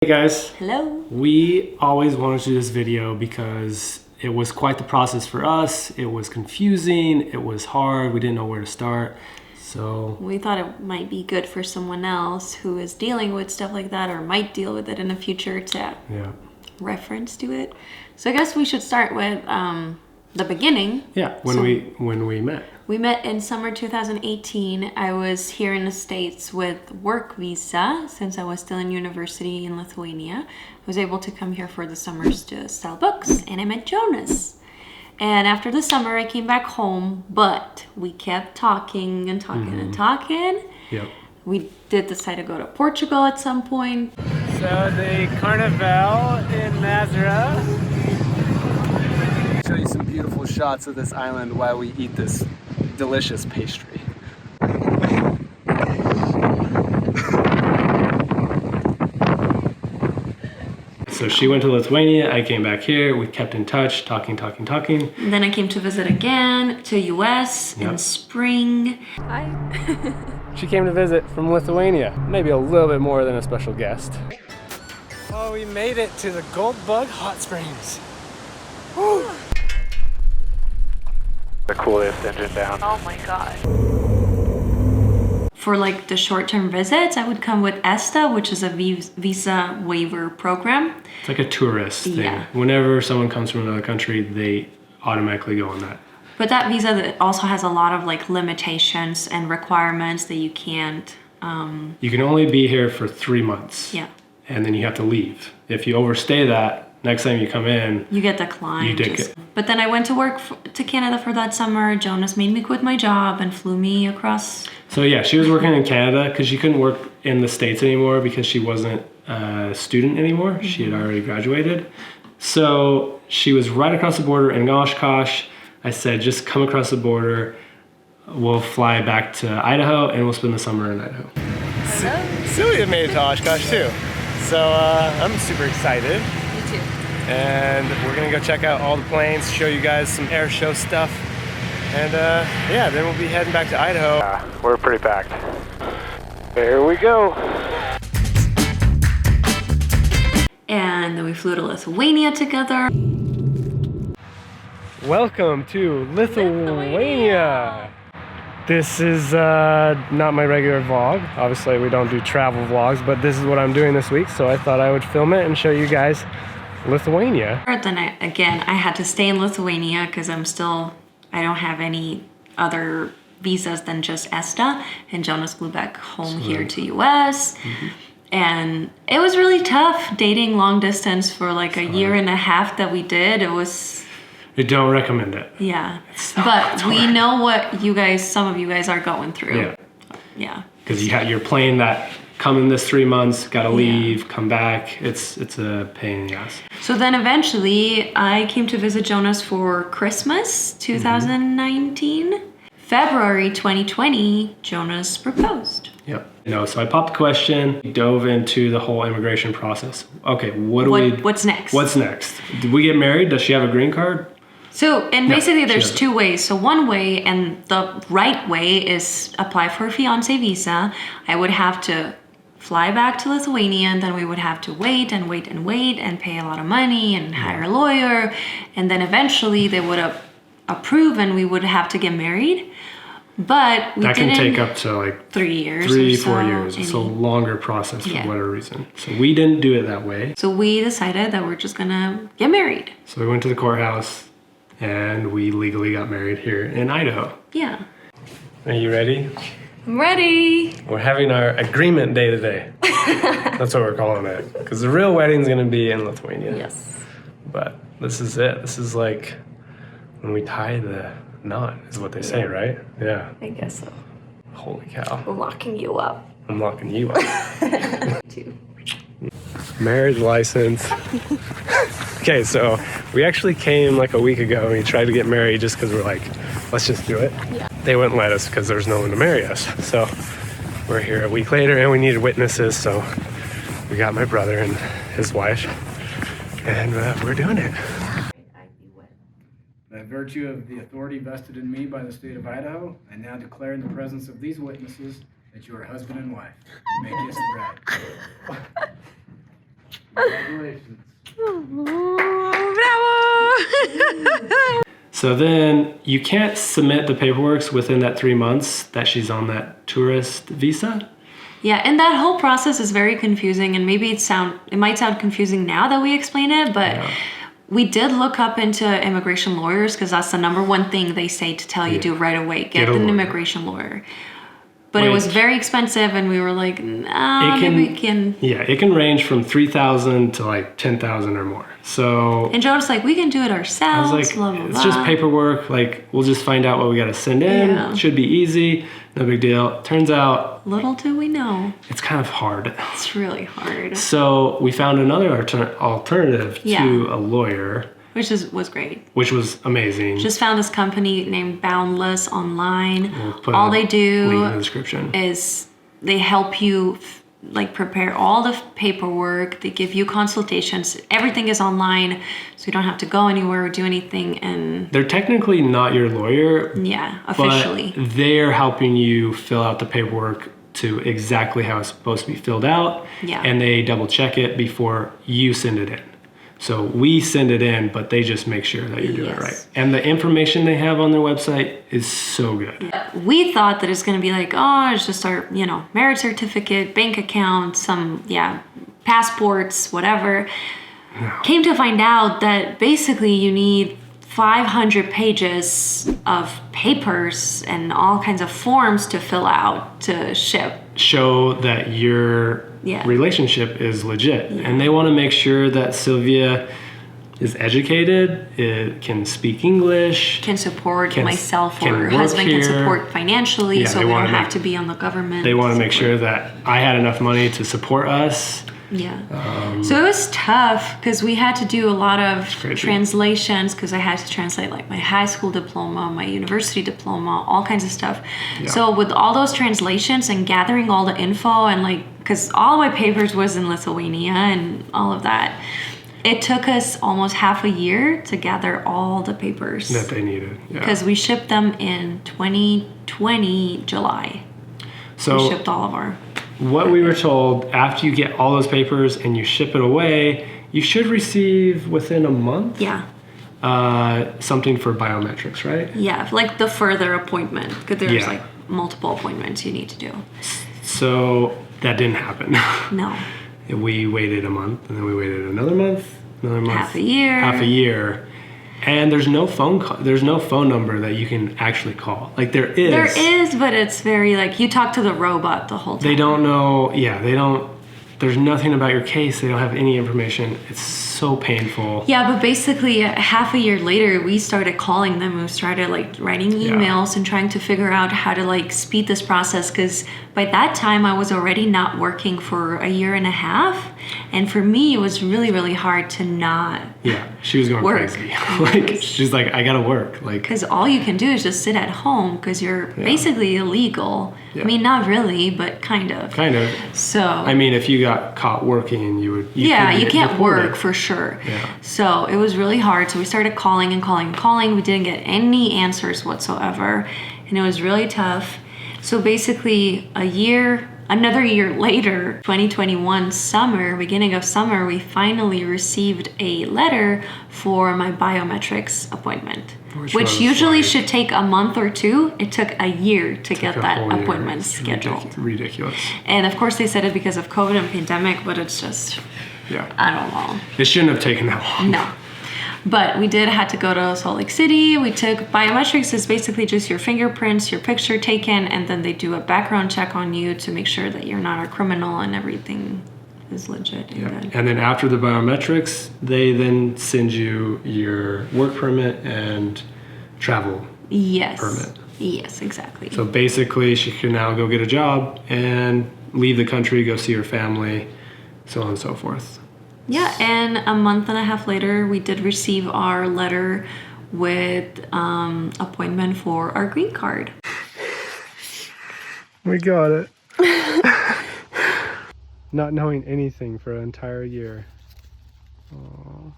Hey guys. Hello. We always wanted to do this video because it was quite the process for us. It was confusing, it was hard, we didn't know where to start. So We thought it might be good for someone else who is dealing with stuff like that or might deal with it in the future to reference to it. So I guess we should start with the beginning. Yeah, when we met. We met in summer 2018. I was here in the States with work visa since I was still in university in Lithuania. I was able to come here for the summers to sell books, and I met Jonas. And after the summer, I came back home, but we kept talking and talking and talking. Yep. We did decide to go to Portugal at some point. So the Carnival in Nazareth. Show you some beautiful shots of this island while we eat this delicious pastry. So she went to Lithuania, I came back here, we kept in touch, talking. And then I came to visit again to US in spring. Hi. She came to visit from Lithuania, maybe a little bit more than a special guest. Oh, we made it to the Gold Bug Hot Springs. Woo. The coolest engine down. Oh my god. For like the short-term visits, I would come with ESTA, which is a visa waiver program. It's like a tourist thing. Yeah. Whenever someone comes from another country, they automatically go on that. But that visa that also has a lot of like limitations and requirements that you can't. You can only be here for 3 months. Yeah. And then you have to leave. If you overstay that, next time you come in, you get declined. You get. But then I went to work to Canada for that summer. Jonas made me quit my job and flew me across. So yeah, she was working in Canada because she couldn't work in the States anymore because she wasn't a student anymore. She had already graduated. So she was right across the border in Oshkosh. I said, just come across the border. We'll fly back to Idaho and we'll spend the summer in Idaho. Celia made it to Oshkosh too. So I'm super excited. Me too. And we're gonna go check out all the planes, show you guys some air show stuff. And yeah, then we'll be heading back to Idaho. We're pretty packed. There we go. And then we flew to Lithuania together. Welcome to Lithuania. This is not my regular vlog. Obviously we don't do travel vlogs, but this is what I'm doing this week. So I thought I would film it and show you guys Lithuania. Then I had to stay in Lithuania because I don't have any other visas than just ESTA. And Jonas flew back home here to US. And it was really tough dating long distance for like a year and a half that we did. I don't recommend it. Yeah, but we know what some of you guys are going through. Yeah. Because you're playing that, come in this 3 months, gotta leave, come back. It's a pain in the ass. So then eventually I came to visit Jonas for Christmas 2019. February 2020, Jonas proposed. Yep. So I popped the question, dove into the whole immigration process. Okay, what's next? What's next? Did we get married? Does she have a green card? So, and basically there's two ways. So one way, and the right way, is apply for a fiancé visa. I would have to fly back to Lithuania, and then we would have to wait and pay a lot of money and hire a lawyer. And then eventually they would approve and we would have to get married. But that can take up to like 3 years. 4 years. It's a longer process for whatever reason. So we didn't do it that way. So we decided that we're just gonna get married. So we went to the courthouse and we legally got married here in Idaho. Yeah. Are you ready? I'm ready. We're having our agreement day today. That's what we're calling it. Because the real wedding's gonna be in Lithuania. Yes. But this is it. This is like when we tie the knot, is what they say, right? Yeah. I guess so. Holy cow. I'm locking you up. I'm locking you up. Two. Marriage license. Okay, so we actually came like a week ago and we tried to get married just because we're like, let's just do it. Yeah. They wouldn't let us because there's no one to marry us. So we're here a week later and we needed witnesses. So we got my brother and his wife and we're doing it. By virtue of the authority vested in me by the state of Idaho, I now declare in the presence of these witnesses that you are husband and wife. You may kiss the bride. Congratulations. Bravo! So then you can't submit the paperwork within that 3 months that she's on that tourist visa. Yeah, and that whole process is very confusing, and maybe it might sound confusing now that we explain it, but we did look up into immigration lawyers because that's the number one thing they say to tell you do right away. Get an immigration lawyer. But it was very expensive, and we were like, nah, maybe we can. Yeah, it can range from $3,000 to like $10,000 or more. So. And Joe was like, we can do it ourselves. I was like, blah, blah, it's just paperwork. Like, we'll just find out what we got to send in. Yeah. It should be easy. No big deal. Turns out. Little do we know. It's kind of hard. It's really hard. So we found another alternative to a lawyer. Which was great. Which was amazing. Just found this company named Boundless online. We'll put all a they do link in the description. Is they help you like prepare all the paperwork. They give you consultations. Everything is online, so you don't have to go anywhere or do anything. And they're technically not your lawyer. Yeah, officially. But they're helping you fill out the paperwork to exactly how it's supposed to be filled out. Yeah. And they double check it before you send it in. So we send it in, but they just make sure that you're doing it right. And the information they have on their website is so good. We thought that it's going to be like, oh, it's just our, marriage certificate, bank account, some, passports, whatever. No. Came to find out that basically you need 500 pages of papers and all kinds of forms to fill out to ship. Show that your relationship is legit. And they want to make sure that Sylvia is educated, can speak English, can support myself, or her husband can support financially, so we don't have to be on the government. They want to make sure that I had enough money to support us. Yeah. So it was tough because we had to do a lot of translations because I had to translate like my high school diploma, my university diploma, all kinds of stuff. Yeah. So with all those translations and gathering all the info and because all my papers was in Lithuania and all of that, it took us almost half a year to gather all the papers that they needed. Because we shipped them in 2020 July. So we shipped all of our. What we were told, after you get all those papers and you ship it away, you should receive within a month. Yeah. Something for biometrics, right? Yeah, like the further appointment, because there's like multiple appointments you need to do. So that didn't happen. No. We waited a month, and then we waited another month, half a year. And there's no phone number that you can actually call. Like there is. There is, but it's very you talk to the robot the whole time. They don't know. They don't. There's nothing about your case. They don't have any information. It's so painful. Yeah, but basically half a year later, we started calling them. We started writing emails and trying to figure out how to speed this process. Because by that time, I was already not working for a year and a half. And for me, it was really, really hard to not she was going crazy. She's like, I gotta work. Because all you can do is just sit at home because you're basically illegal. Yeah. I mean, not really, but kind of. Kind of. So. I mean, if you got caught working, you can't work for sure. Yeah. So it was really hard. So we started calling and calling and calling. We didn't get any answers whatsoever. And it was really tough. So basically another year later, 2021 summer, beginning of summer, we finally received a letter for my biometrics appointment, which usually should take a month or two. It took a year to get that appointment scheduled. Ridiculous. And of course they said it because of COVID and pandemic, but it's just, I don't know. It shouldn't have taken that long. No. But we had to go to Salt Lake City. We took biometrics is basically just your fingerprints, your picture taken, and then they do a background check on you to make sure that you're not a criminal and everything is legit. And then after the biometrics, they then send you your work permit and travel permit. Yes, exactly. So basically, she can now go get a job and leave the country, go see her family, so on and so forth. Yeah, and a month and a half later, we did receive our letter with appointment for our green card. We got it. Not knowing anything for an entire year. Aww.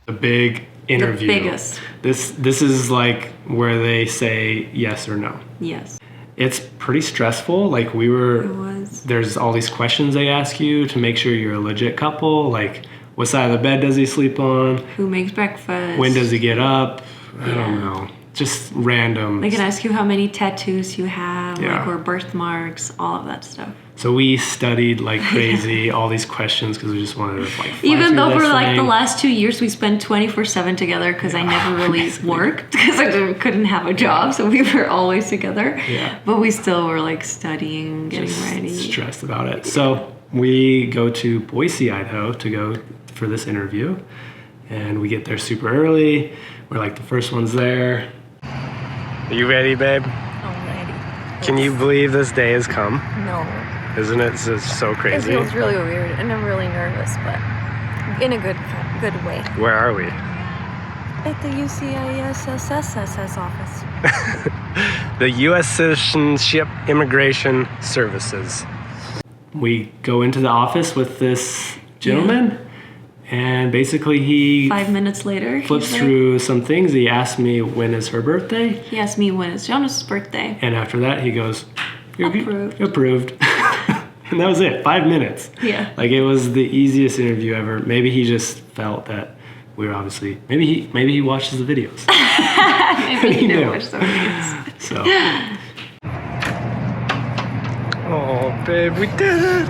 The big interview. The biggest. This is where they say yes or no. Yes. It's pretty stressful. It was. there's all these questions they ask you to make sure you're a legit couple. Like, what side of the bed does he sleep on? Who makes breakfast? When does he get up? I don't know. Just random. They can ask you how many tattoos you have, Yeah. like, or birthmarks, all of that stuff. So we studied like crazy all these questions because we just wanted to like. Even though for this like the thing. last 2 years we spent 24/7 together because I never really worked because I couldn't have a job, so we were always together. Yeah. But we still were like studying, getting Just ready. stressed about it. So we go to Boise, Idaho to go for this interview, and we get there super early. We're like the first ones there. Are you ready, babe? I'm ready. Can you believe this day has come? No. Isn't it just so It crazy? feels really weird and I'm really nervous, but in a good way. Where are we? At the UCISSSS office. The U.S. Citizenship Immigration Services. We go into the office with this gentleman, and basically he 5 minutes later, flips he's like- through some things. He asks me when is her birthday, He asked me when it's Jonas' birthday. and after that he goes, "You're Approved." Approved." And that was it. 5 minutes. Yeah. Like, it was the easiest interview ever. Maybe he just felt that we were obviously. Maybe he watches the videos. Maybe he knew. did watch the videos. So. Oh, babe, we did it!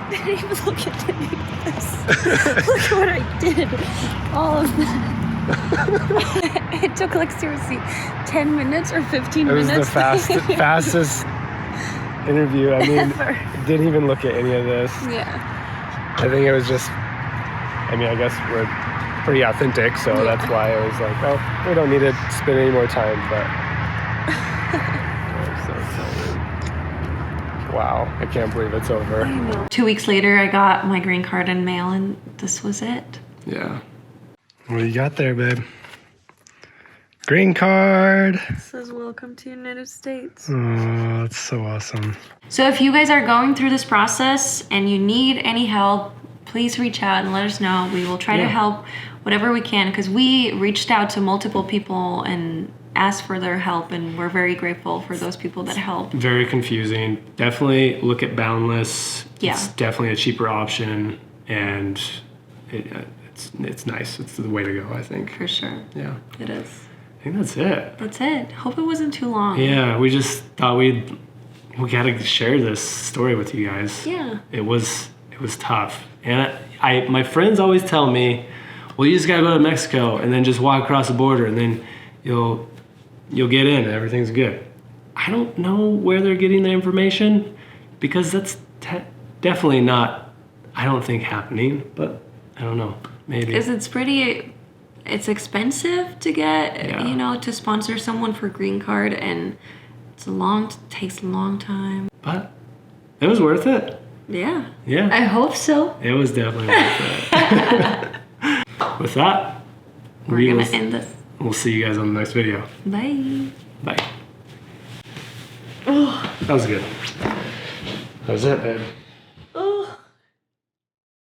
I didn't even look at any of this. Look at what I did. All of that. It took like seriously 10 minutes or 15 It was minutes. the fastest interview. I mean, Ever. didn't even look at any of this. Yeah. I think it was just, I mean, I guess we're pretty authentic, so that's why I was like, oh, we don't need to spend any more time, but. I'm so excited. Wow, I can't believe it's over. 2 weeks later, I got my green card in mail, and this was it. Yeah. What do you got there, babe? Green card. It says welcome to United States. Oh, that's so awesome. So if you guys are going through this process and you need any help, please reach out and let us know. We will try to help whatever we can, because we reached out to multiple people and asked for their help, and we're very grateful for those people that helped. Very confusing. Definitely look at Boundless. Yeah. It's definitely a cheaper option, and it's nice. It's the way to go, I think. For sure. Yeah. It is. I think that's it. That's it. Hope it wasn't too long. Yeah, we just thought we gotta share this story with you guys. Yeah. It was tough, and my friends always tell me, well, you just gotta go to Mexico and then just walk across the border, and then you'll get in and everything's good. I don't know where they're getting the information, because that's definitely not, I don't think, happening, but I don't know, maybe. Because it's expensive to get, to sponsor someone for green card, and takes a long time. But it was worth it. Yeah. Yeah. I hope so. It was definitely worth it. With that, We're gonna end this. We'll see you guys on the next video. Bye. Bye. Oh, that was good. That was it, babe.